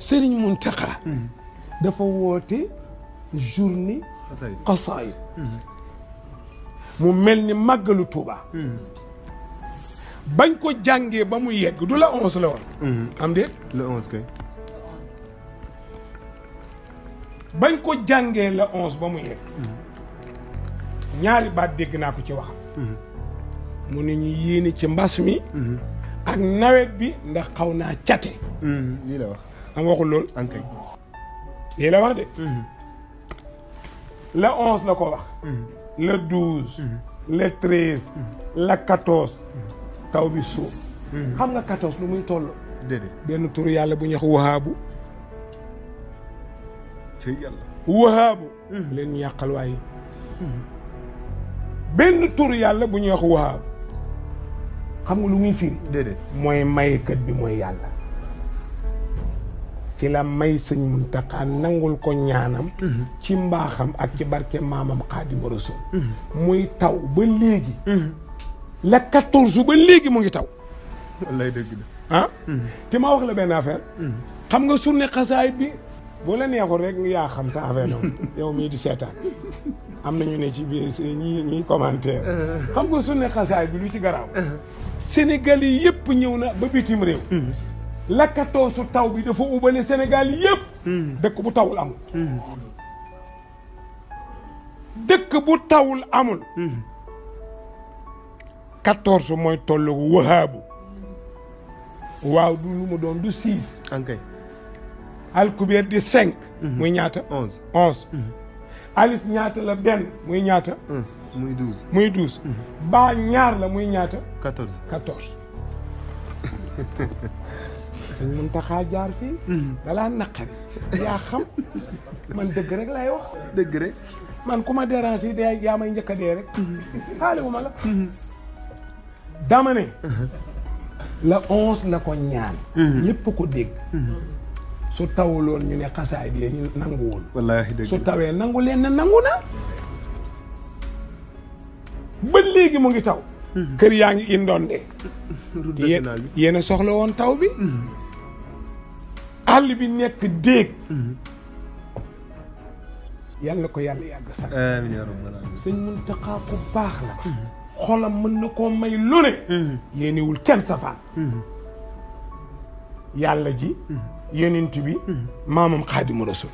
Serigne Mountakha dafa woote journée xasaayid mu mel ni màggalu Touba bañ ko jàngee ba mu yegg du la 11 la woon am déet le 11 kay bañ ko jàngee la 11 ba mu yegg ñaari baat dégg naa ko ci wax mu ne ñu yéene ci mbas mi ak nawet bi ndax xaw naa cate lii la wax am waxul loolu ankay lii la wax de le 11 la ko wax le 12 le 13 le 14 taw bi suuf xam nga 14 lu muy toll déedéet benn turu yàlla bu ñuy wax wahaabu ci yàlla wahaabu leen ñu yàqal waaye benn turu yàlla bu ñuy wax wahaabu xam nga lu muy firi déedéet mooy maykat bi mooy yàlla ci la may sëñ Muntaxa nangul ko ñaanam ci mbaaxam ak ci barke maamam Xaadimu Rasuul muy taw ba léegi la 14 ba léegi mu ngi taw wallaay dëgg la ah te ma wax la benn affaire xam nga surne xasaayit bi boo la neexul rek yaa xam sa affaire noonu yow mii di seetaan am na ñu ne ci biir ñi commentaire xam nga surne xasaayit bi lu ci garaaw Sénégal yi yëpp ñëw na ba bitim réew la 14 taw bi dafa ubale Sénégal yëpp dëkk bu tawul amul dëkk bu tawul amul 14 mooy tollu wahaabu waaw du lu mu doon du 6 ankay alkubeer di 5 muy ñaata 11 alif ñaata la benn muy ñaata muy 12 muy 12 baa ñaar la muy ñaata 14 sëñ Muntaxa jaar fii dalaa naqari yaa xam man dëgg rek lay wax dëgg rek man ku ma dérange yi dee yaa may njëkk a dee rek xaale wu ma la dama ne la 11 la ko ñaan ñëpp ko dégg su tawuloon ñu ne xasaay bi ñu nanguwul wallaahi dëgg su tawee nangu leen na nangu na ba léegi mu ngi taw kër yaa ngi indoonde yéen a soxla woon taw bi àll bi nekk déeg yàlla na ko yàlla yàgg sax amiin yaa rabbal aalamiin sëñ Muntaxa ku baax la xolam mën na koo may lu ne yéenewul kenn safaan yàlla ji yonent bi maamam Xaadimu Rasuul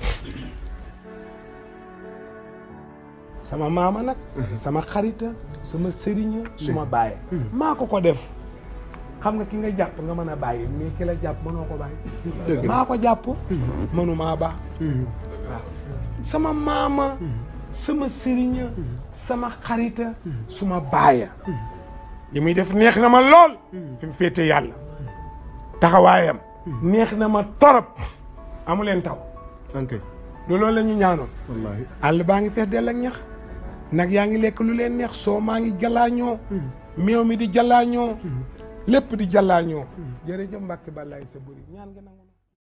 sama maama nag sama xarita sama sëriña suma bàyyi maa ko def xam nga ki nga jàpp nga mën a bàyyi mais ki la jàpp mënoo ko bàyyi maa ko jàpp mënumaa baax waaw sama maama sama sëriña sama xarita suma baaya li muy def neex na ma lool fi mu féete yàlla taxawaayam neex na ma torop amu leen taw ankay loolu la ñu ñaanoon wallaahi àll baa ngi fees dell ak ñax nag yaa ngi lekk lu leen neex soo maa ngi jalaañoo meew mi di jalaañoo lépp di jalaañoo jërëjëf Mbàkke balaay sa bëri ñaan nga nangu